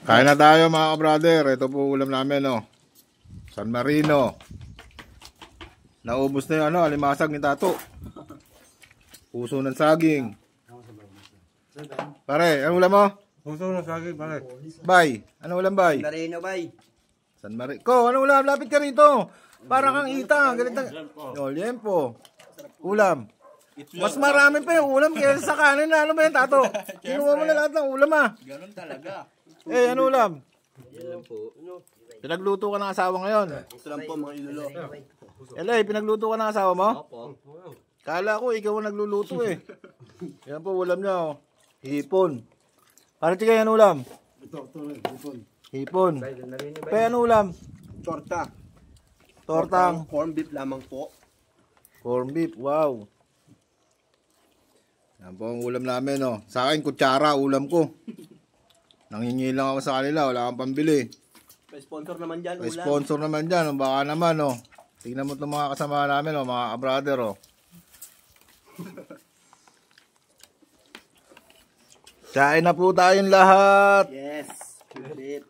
Kain na tayo mga brother. Ito po ulam namin, oh. San Marino. Naubos na yung alimasag ni Tato. Puso ng saging. Pare, ano ulam mo? Puso ng saging, pare. Bay, ano ulam bay? San Marino, bay. San Marino. Ko, ano ulam? Lapit ka rito. Para kang ita. Ganito. Oh, liempo. Ulam. Mas marami pa yung ulam kaya sa kanin na. Ano ba yan, Tato? Kinuha mo na lahat ng ulam, ah. Ganun talaga. Eh, ano ulam? Yan lang po. Pinagluto ka ng asawa ngayon. Ito lang po mga ilolo. Elay, pinagluto ka ng asawa mo? Opo. Kala ko, ikaw ang nagluluto eh. Yan po, ulam niya, oh. Hipon. Para tika yan ulam? Ito, hipon. Hipon. Kaya ano ulam? Torta. Tortang. Corn beef lamang po. Corn beef, wow. Yan po ang ulam namin, oh. Sa akin, kutsara, ulam ko. Nangingi lang ako sa kanila, wala kang pambili. May sponsor naman dyan, May ulam. sponsor naman dyan, oh. Baka naman, oh. Tingnan mo itong mga kasama namin, oh, mga brother, oh. Kain na po tayong lahat. Yes. Beef.